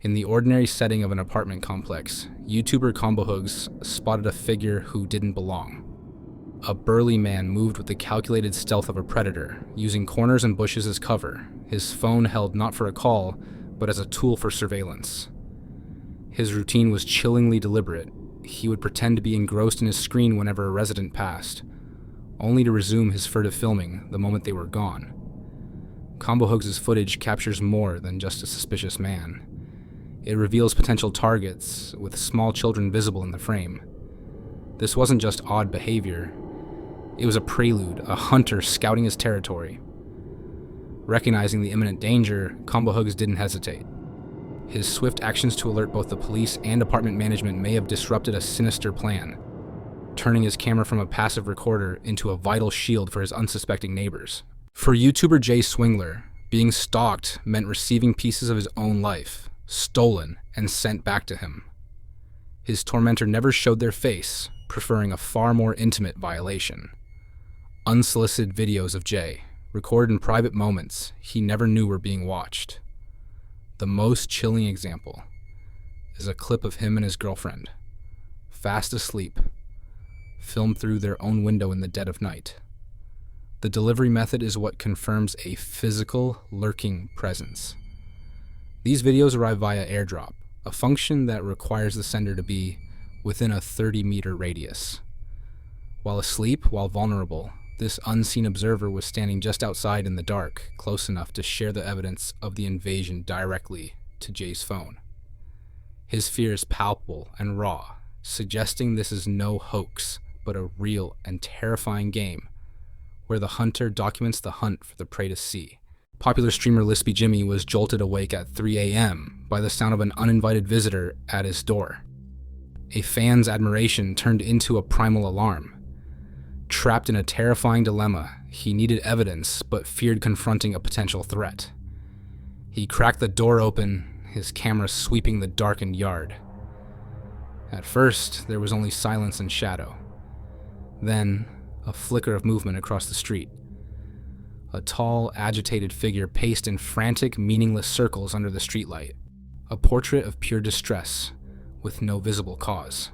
In the ordinary setting of an apartment complex, YouTuber Combohoogs spotted a figure who didn't belong. A burly man moved with the calculated stealth of a predator, using corners and bushes as cover, his phone held not for a call, but as a tool for surveillance. His routine was chillingly deliberate. He would pretend to be engrossed in his screen whenever a resident passed, only to resume his furtive filming the moment they were gone. Combohoogs' footage captures more than just a suspicious man. It reveals potential targets, with small children visible in the frame. This wasn't just odd behavior. It was a prelude, a hunter scouting his territory. Recognizing the imminent danger, Combohoogs didn't hesitate. His swift actions to alert both the police and apartment management may have disrupted a sinister plan, turning his camera from a passive recorder into a vital shield for his unsuspecting neighbors. For YouTuber Jay Swingler, being stalked meant receiving pieces of his own life, stolen and sent back to him. His tormentor never showed their face, preferring a far more intimate violation. Unsolicited videos of Jay, recorded in private moments he never knew were being watched. The most chilling example is a clip of him and his girlfriend, fast asleep, filmed through their own window in the dead of night. The delivery method is what confirms a physical, lurking presence. These videos arrive via airdrop, a function that requires the sender to be within a 30-meter radius. While asleep, while vulnerable, this unseen observer was standing just outside in the dark, close enough to share the evidence of the invasion directly to Jay's phone. His fear is palpable and raw, suggesting this is no hoax, but a real and terrifying game, where the hunter documents the hunt for the prey to see. Popular streamer Lispy Jimmy was jolted awake at 3 a.m. by the sound of an uninvited visitor at his door. A fan's admiration turned into a primal alarm. Trapped in a terrifying dilemma, he needed evidence but feared confronting a potential threat. He cracked the door open, his camera sweeping the darkened yard. At first, there was only silence and shadow. Then, a flicker of movement across the street. A tall, agitated figure paced in frantic, meaningless circles under the streetlight. A portrait of pure distress, with no visible cause.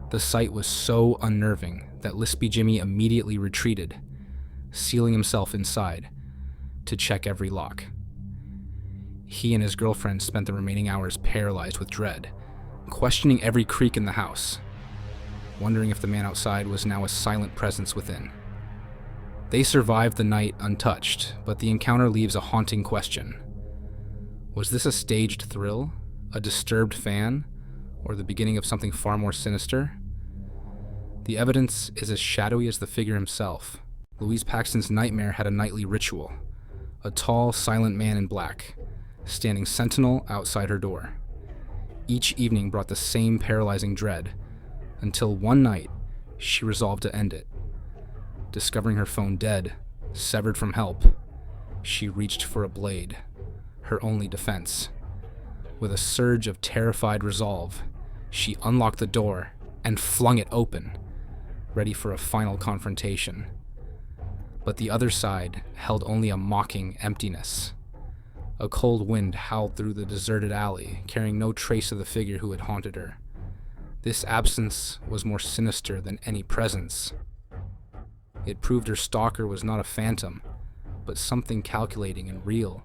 The sight was so unnerving that Lispy Jimmy immediately retreated, sealing himself inside to check every lock. He and his girlfriend spent the remaining hours paralyzed with dread, questioning every creak in the house, wondering if the man outside was now a silent presence within. They survived the night untouched, but the encounter leaves a haunting question. Was this a staged thrill, a disturbed fan, or the beginning of something far more sinister? The evidence is as shadowy as the figure himself. Louise Paxton's nightmare had a nightly ritual, a tall, silent man in black, standing sentinel outside her door. Each evening brought the same paralyzing dread, until one night she resolved to end it. Discovering her phone dead, severed from help, she reached for a blade, her only defense. With a surge of terrified resolve, she unlocked the door and flung it open, ready for a final confrontation. But the other side held only a mocking emptiness. A cold wind howled through the deserted alley, carrying no trace of the figure who had haunted her. This absence was more sinister than any presence. It proved her stalker was not a phantom, but something calculating and real,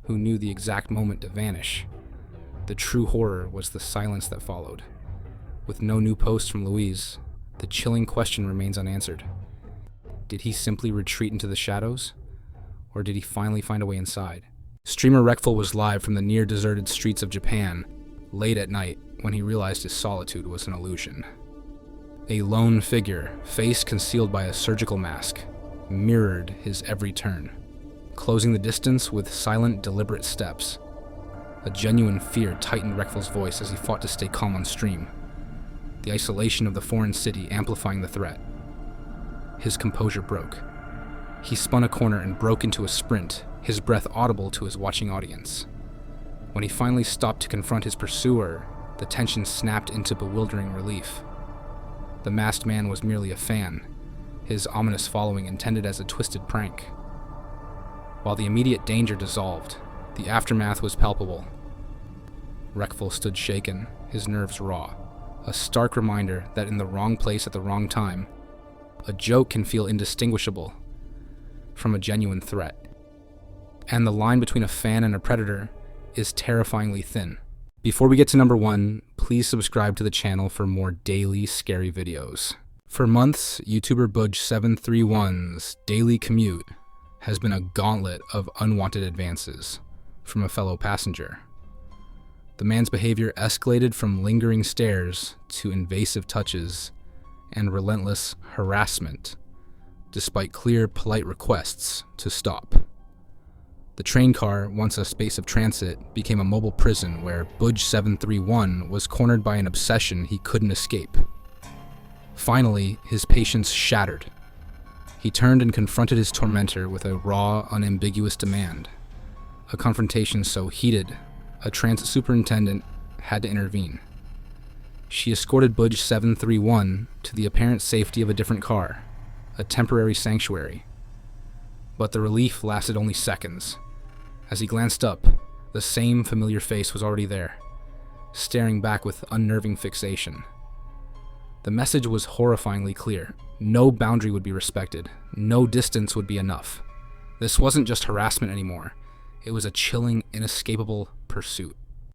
who knew the exact moment to vanish. The true horror was the silence that followed. With no new posts from Louise, the chilling question remains unanswered. Did he simply retreat into the shadows? Or did he finally find a way inside? Streamer Reckful was live from the near-deserted streets of Japan, late at night, when he realized his solitude was an illusion. A lone figure, face concealed by a surgical mask, mirrored his every turn, closing the distance with silent, deliberate steps. A genuine fear tightened Reckful's voice as he fought to stay calm on stream, the isolation of the foreign city amplifying the threat. His composure broke. He spun a corner and broke into a sprint, his breath audible to his watching audience. When he finally stopped to confront his pursuer, the tension snapped into bewildering relief. The masked man was merely a fan, his ominous following intended as a twisted prank. While the immediate danger dissolved, the aftermath was palpable. Reckful stood shaken, his nerves raw, a stark reminder that in the wrong place at the wrong time, a joke can feel indistinguishable from a genuine threat. And the line between a fan and a predator is terrifyingly thin. Before we get to number 1, please subscribe to the channel for more daily scary videos. For months, YouTuber Budge731's daily commute has been a gauntlet of unwanted advances from a fellow passenger. The man's behavior escalated from lingering stares to invasive touches and relentless harassment, despite clear, polite requests to stop. The train car, once a space of transit, became a mobile prison where Budge731 was cornered by an obsession he couldn't escape. Finally, his patience shattered. He turned and confronted his tormentor with a raw, unambiguous demand. A confrontation so heated, a transit superintendent had to intervene. She escorted Budge731 to the apparent safety of a different car, a temporary sanctuary. But the relief lasted only seconds. As he glanced up, the same familiar face was already there, staring back with unnerving fixation. The message was horrifyingly clear. No boundary would be respected. No distance would be enough. This wasn't just harassment anymore. It was a chilling, inescapable pursuit.